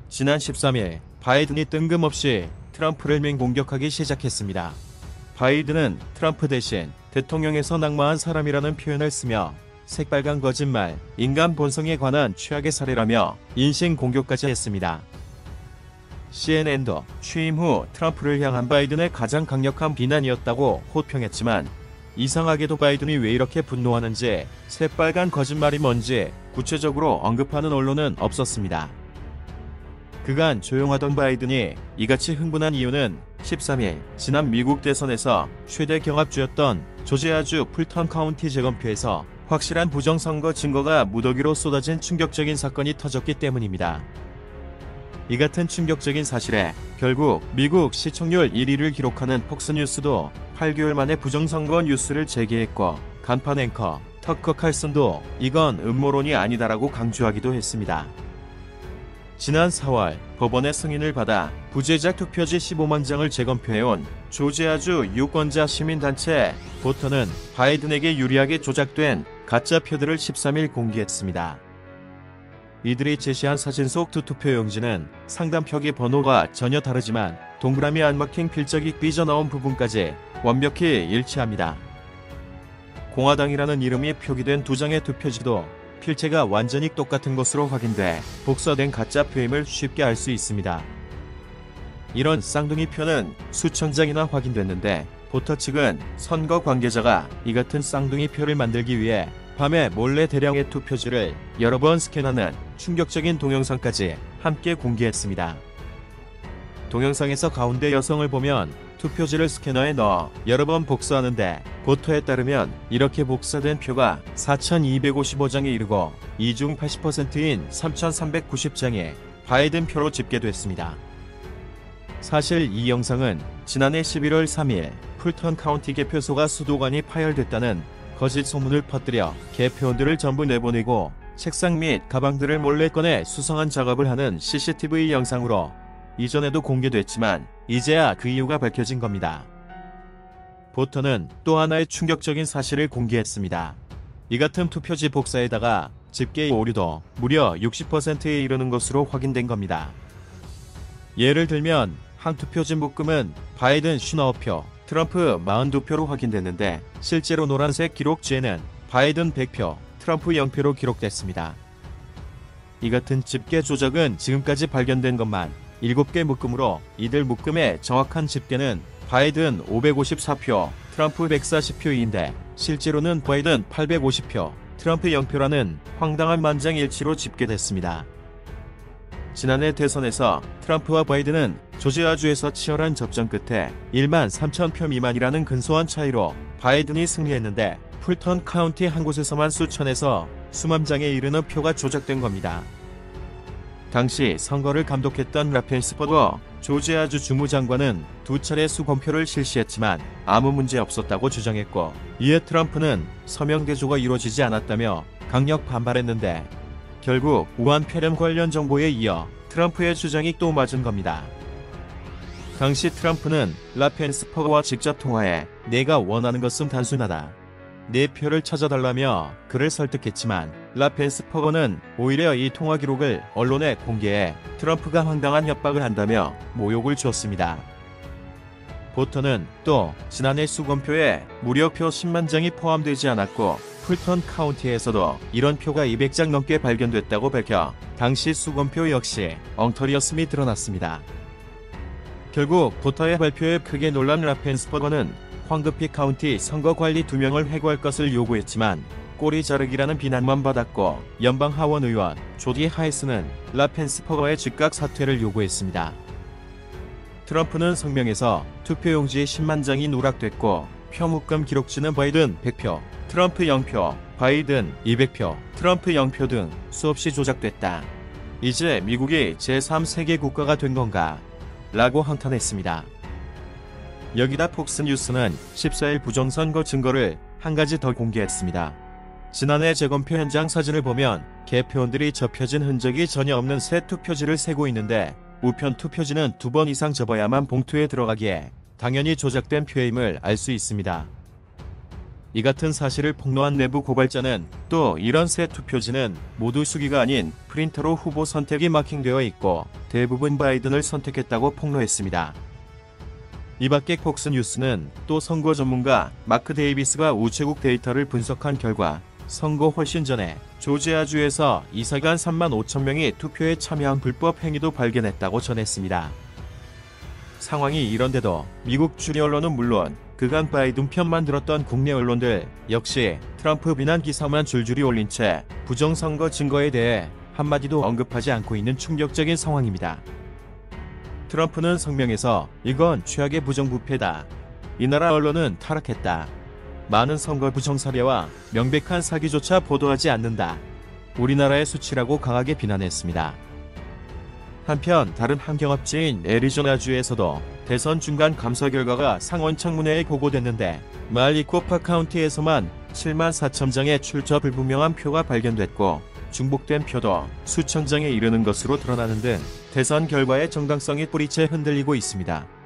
지난 13일 바이든이 뜬금없이 트럼프를 맹공격하기 시작했습니다. 바이든은 트럼프 대신 대통령에서 낙마한 사람이라는 표현을 쓰며 새빨간 거짓말, 인간 본성에 관한 최악의 사례라며 인신 공격까지 했습니다. CNN도 취임 후 트럼프를 향한 바이든의 가장 강력한 비난이었다고 호평했지만 이상하게도 바이든이 왜 이렇게 분노하는지, 새빨간 거짓말이 뭔지 구체적으로 언급하는 언론은 없었습니다. 그간 조용하던 바이든이 이같이 흥분한 이유는 13일 지난 미국 대선에서 최대 경합주였던 조지아주 풀턴 카운티 재검표에서 확실한 부정선거 증거가 무더기로 쏟아진 충격적인 사건이 터졌기 때문입니다. 이 같은 충격적인 사실에 결국 미국 시청률 1위를 기록하는 폭스뉴스도 8개월 만에 부정선거 뉴스를 재개했고, 간판 앵커 터커 칼슨도 이건 음모론이 아니다라고 강조하기도 했습니다. 지난 4월 법원의 승인을 받아 부재작 투표지 15만 장을 재검표해온 조지아주 유권자 시민단체 보터는 바이든에게 유리하게 조작된 가짜 표들을 13일 공개했습니다. 이들이 제시한 사진 속 두 투표용지는 상단 표기 번호가 전혀 다르지만 동그라미 안 막힌 필적이 삐져나온 부분까지 완벽히 일치합니다. 공화당이라는 이름이 표기된 두 장의 투표지도 필체가 완전히 똑같은 것으로 확인돼 복사된 가짜 표임을 쉽게 알 수 있습니다. 이런 쌍둥이 표는 수천 장이나 확인됐는데 보터 측은 선거 관계자가 이 같은 쌍둥이 표를 만들기 위해 밤에 몰래 대량의 투표지를 여러 번 스캔하는 충격적인 동영상까지 함께 공개했습니다. 동영상에서 가운데 여성을 보면 투표지를 스캐너에 넣어 여러 번 복사하는데 보터에 따르면 이렇게 복사된 표가 4,255장에 이르고 이 중 80%인 3,390장이 바이든 표로 집계됐습니다. 사실 이 영상은 지난해 11월 3일 풀턴 카운티 개표소가 수도관이 파열됐다는 거짓 소문을 퍼뜨려 개표원들을 전부 내보내고 책상 및 가방들을 몰래 꺼내 수성한 작업을 하는 CCTV 영상으로 이전에도 공개됐지만 이제야 그 이유가 밝혀진 겁니다. 보터는 또 하나의 충격적인 사실을 공개했습니다. 이 같은 투표지 복사에다가 집계 오류도 무려 60%에 이르는 것으로 확인된 겁니다. 예를 들면 한 투표지 묶음은 바이든 59표, 트럼프 42표로 확인됐는데 실제로 노란색 기록지에는 바이든 100표, 트럼프 0표로 기록됐습니다. 이 같은 집계 조작은 지금까지 발견된 것만 7개 묶음으로 이들 묶음의 정확한 집계는 바이든 554표, 트럼프 140표인데 실제로는 바이든 850표, 트럼프 0표라는 황당한 만장일치로 집계됐습니다. 지난해 대선에서 트럼프와 바이든은 조지아주에서 치열한 접전 끝에 1만 3천 표 미만이라는 근소한 차이로 바이든이 승리했는데 풀턴 카운티 한 곳에서만 수천에서 수만 장에 이르는 표가 조작된 겁니다. 당시 선거를 감독했던 라펜스버거 조지아주 주무장관은 두 차례 수검표를 실시했지만 아무 문제 없었다고 주장했고, 이에 트럼프는 서명 대조가 이루어지지 않았다며 강력 반발했는데 결국 우한 폐렴 관련 정보에 이어 트럼프의 주장이 또 맞은 겁니다. 당시 트럼프는 라펜스버거와 직접 통화해 내가 원하는 것은 단순하다, 내 표를 찾아달라며 그를 설득했지만 라펜스버거는 오히려 이 통화 기록을 언론에 공개해 트럼프가 황당한 협박을 한다며 모욕을 주었습니다. 보터는 또 지난해 수검표에 무려 표 10만 장이 포함되지 않았고 풀턴 카운티에서도 이런 표가 200장 넘게 발견됐다고 밝혀 당시 수검표 역시 엉터리였음이 드러났습니다. 결국 보터의 발표에 크게 놀란 라펜스버거는 황급히 카운티 선거관리 2명을 해고할 것을 요구했지만 꼬리 자르기라는 비난만 받았고, 연방 하원 의원 조디 하이스는 라펜스버거의 즉각 사퇴를 요구했습니다. 트럼프는 성명에서 투표용지 10만 장이 누락됐고 표묶음 기록지는 바이든 100표, 트럼프 0표, 바이든 200표, 트럼프 0표 등 수없이 조작됐다. 이제 미국이 제3세계 국가가 된 건가? 라고 한탄했습니다. 여기다 폭스뉴스는 14일 부정선거 증거를 한 가지 더 공개했습니다. 지난해 재검표 현장 사진을 보면 개표원들이 접혀진 흔적이 전혀 없는 새 투표지를 세고 있는데 우편 투표지는 2번 이상 접어야만 봉투에 들어가기에 당연히 조작된 표임을 알 수 있습니다. 이 같은 사실을 폭로한 내부 고발자는 또 이런 새 투표지는 모두 수기가 아닌 프린터로 후보 선택이 마킹되어 있고 대부분 바이든을 선택했다고 폭로했습니다. 이밖에 폭스뉴스는 또 선거 전문가 마크 데이비스가 우체국 데이터를 분석한 결과 선거 훨씬 전에 조지아주에서 이사간 3만 5천 명이 투표에 참여한 불법 행위도 발견했다고 전했습니다. 상황이 이런데도 미국 주류 언론은 물론 그간 바이든 편만 들었던 국내 언론들 역시 트럼프 비난 기사만 줄줄이 올린 채 부정선거 증거에 대해 한마디도 언급하지 않고 있는 충격적인 상황입니다. 트럼프는 성명에서 이건 최악의 부정부패다. 이 나라 언론은 타락했다. 많은 선거 부정 사례와 명백한 사기조차 보도하지 않는다. 우리나라의 수치라고 강하게 비난했습니다. 한편 다른 환경업체인 애리조나주에서도 대선 중간 감사 결과가 상원 청문회에 보고됐는데 말리코파 카운티에서만 7만 4천 장의 출처 불분명한 표가 발견됐고 중복된 표도 수천 장에 이르는 것으로 드러나는 등 대선 결과의 정당성이 뿌리째 흔들리고 있습니다.